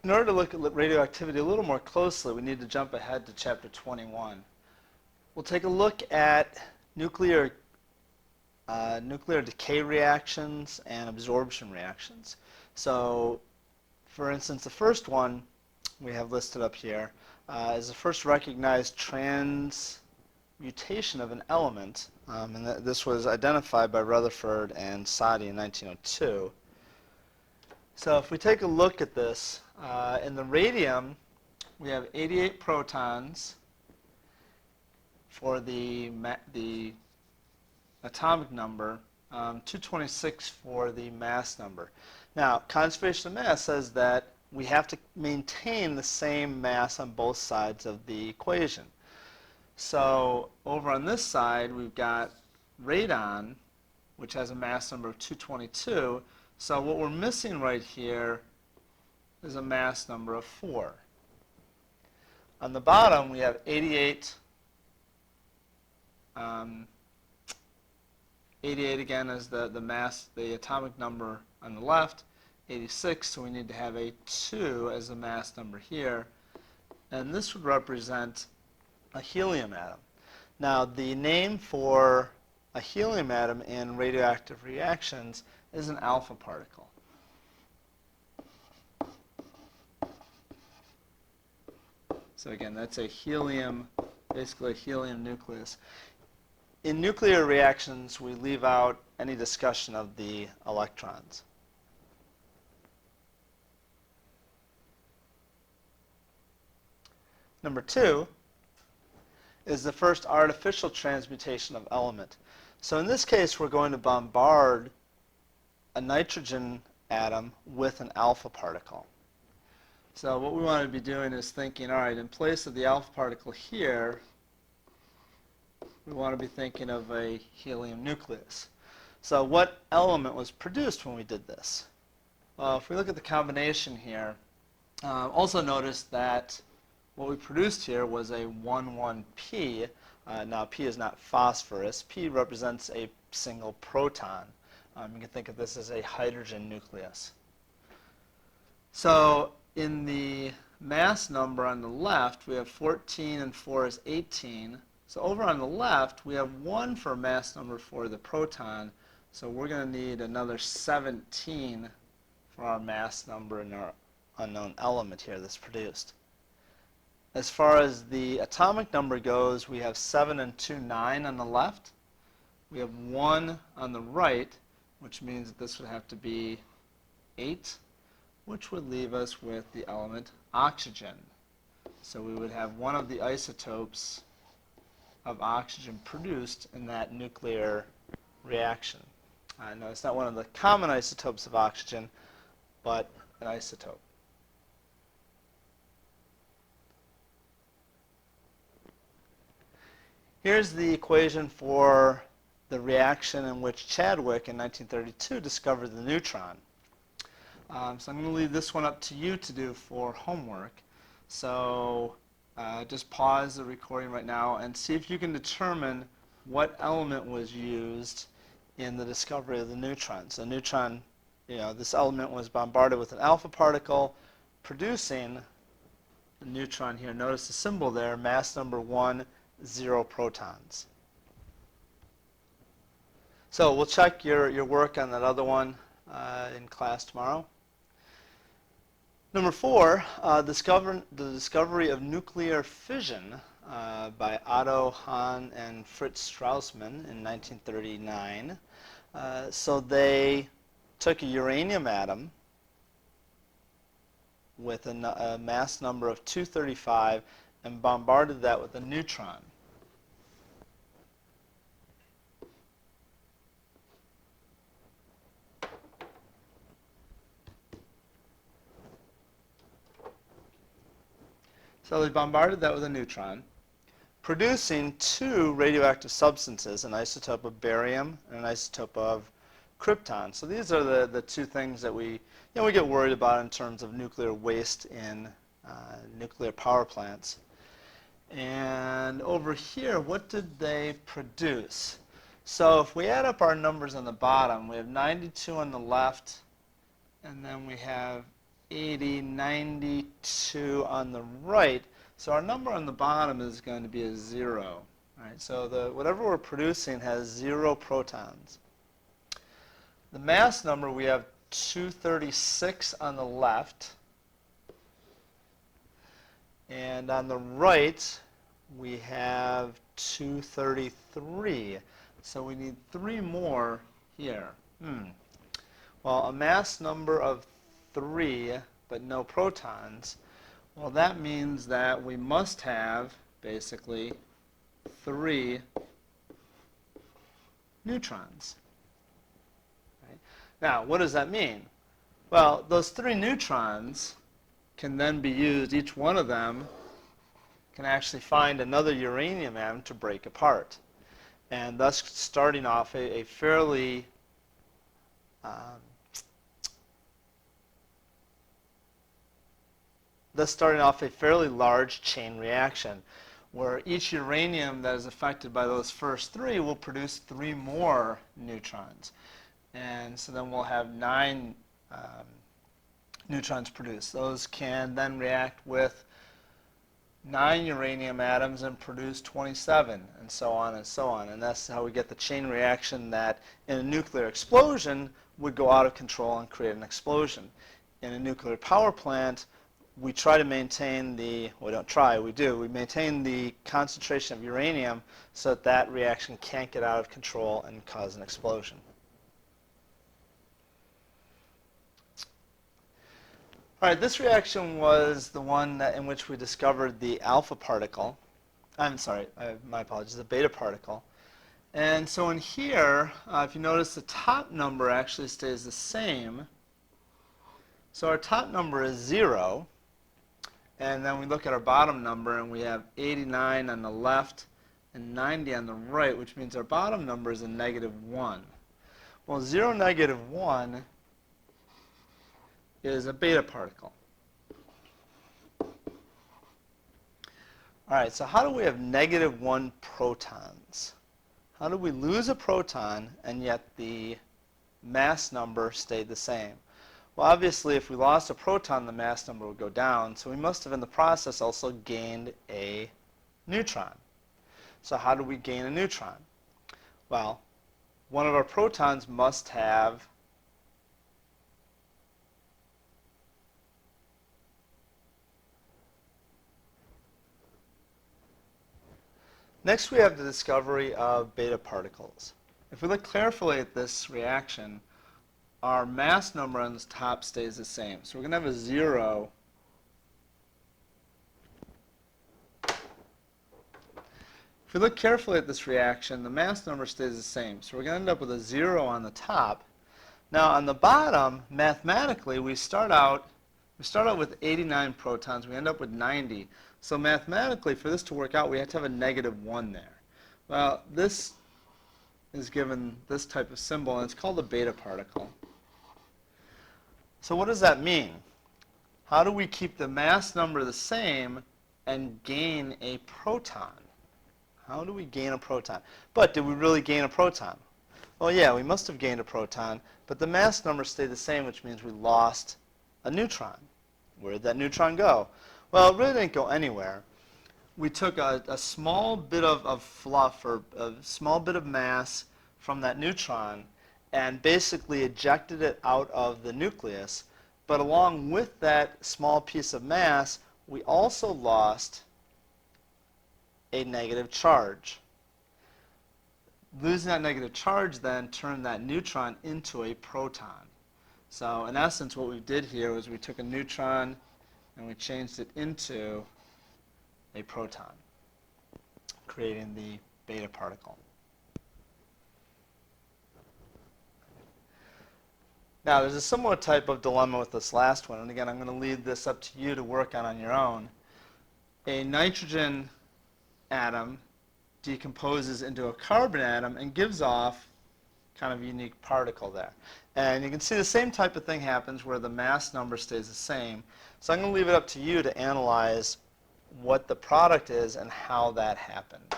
In order to look at radioactivity a little more closely, we need to jump ahead to Chapter 21. We'll take a look at nuclear decay reactions and absorption reactions. So, for instance, the first one we have listed up here is the first recognized transmutation of an element, and this was identified by Rutherford and Soddy in 1902. So if we take a look at this, in the radium we have 88 protons for the atomic number, 226 for the mass number. Now, conservation of mass says that we have to maintain the same mass on both sides of the equation. So over on this side we've got radon, which has a mass number of 222. So what we're missing right here is a mass number of 4. On the bottom we have 88. 88 again is the mass, the atomic number on the left. 86, so we need to have a 2 as the mass number here. And this would represent a helium atom. Now, the name for a helium atom in radioactive reactions is an alpha particle. So again, that's a helium, basically a helium nucleus. In nuclear reactions, we leave out any discussion of the electrons. Number 2 is the first artificial transmutation of element. So in this case, we're going to bombard a nitrogen atom with an alpha particle. So what we want to be doing is thinking, all right, in place of the alpha particle here, we want to be thinking of a helium nucleus. So what element was produced when we did this? Well, if we look at the combination here, also notice that what we produced here was a 1,1p. Now P is not phosphorus. P represents a single proton. You can think of this as a hydrogen nucleus. So in the mass number on the left, we have 14 and 4 is 18. So over on the left, we have 1 for mass number for the proton. So we're going to need another 17 for our mass number in our unknown element here that's produced. As far as the atomic number goes, we have 7 and 2, 9 on the left. We have 1 on the right, which means that this would have to be 8, which would leave us with the element oxygen. So we would have one of the isotopes of oxygen produced in that nuclear reaction. No, it's not one of the common isotopes of oxygen, but an isotope. Here's the equation for the reaction in which Chadwick in 1932 discovered the neutron. So I'm going to leave this one up to you to do for homework. So just pause the recording right now and see if you can determine what element was used in the discovery of the neutron. So neutron, this element was bombarded with an alpha particle, producing the neutron here. Notice the symbol there, mass number 1, 0 protons. So we'll check your work on that other one in class tomorrow. Number 4, the discovery of nuclear fission by Otto Hahn and Fritz Strassmann in 1939. So they took a uranium atom with a mass number of 235 and bombarded that with a neutron. So they bombarded that with a neutron, producing 2 radioactive substances, an isotope of barium and an isotope of krypton. So these are the 2 things that we get worried about in terms of nuclear waste in nuclear power plants. And over here, what did they produce? So if we add up our numbers on the bottom, we have 92 on the left, and then we have 80, 92 on the right. So our number on the bottom is going to be a 0. All right, so whatever we're producing has 0 protons. The mass number, we have 236 on the left. And on the right, we have 233. So we need 3 more here. Well, a mass number of 3, but no protons. Well, that means that we must have, basically, 3 neutrons. Right? Now, what does that mean? Well, those 3 neutrons can then be used, each one of them can actually find another uranium atom to break apart. And thus starting off a fairly large chain reaction, where each uranium that is affected by those first 3 will produce 3 more neutrons. And so then we'll have 9 neutrons produced. Those can then react with 9 uranium atoms and produce 27, and so on and so on. And that's how we get the chain reaction that in a nuclear explosion would go out of control and create an explosion. In a nuclear power plant, we try to maintain we maintain the concentration of uranium so that that reaction can't get out of control and cause an explosion. All right, this reaction was the one in which we discovered the alpha particle. I'm sorry, my apologies, the beta particle. And so in here, if you notice, the top number actually stays the same. So our top number is 0. And then we look at our bottom number, and we have 89 on the left and 90 on the right, which means our bottom number is a -1. Well, 0, -1 is a beta particle. All right, so how do we have -1 protons? How do we lose a proton and yet the mass number stayed the same? Well, obviously, if we lost a proton, the mass number would go down, so we must have in the process also gained a neutron. So how do we gain a neutron? Well, one of our protons must have Next, we have the discovery of beta particles. If we look carefully at this reaction, our mass number on the top stays the same. So we're going to have a 0. If we look carefully at this reaction, the mass number stays the same. So we're going to end up with a 0 on the top. Now on the bottom, mathematically, we start out with 89 protons. We end up with 90. So mathematically, for this to work out, we have to have a -1 there. Well, this is given this type of symbol, and it's called a beta particle. So what does that mean? How do we keep the mass number the same and gain a proton? How do we gain a proton? But did we really gain a proton? Well, yeah, we must have gained a proton, but the mass number stayed the same, which means we lost a neutron. Where did that neutron go? Well, it really didn't go anywhere. We took a small bit of fluff, or a small bit of mass from that neutron, and basically ejected it out of the nucleus. But along with that small piece of mass, we also lost a negative charge. Losing that negative charge then turned that neutron into a proton. So in essence, what we did here was we took a neutron and we changed it into a proton, creating the beta particle. Now, there's a similar type of dilemma with this last one, and again, I'm going to leave this up to you to work on your own. A nitrogen atom decomposes into a carbon atom and gives off kind of a unique particle there. And you can see the same type of thing happens where the mass number stays the same. So I'm going to leave it up to you to analyze what the product is and how that happened.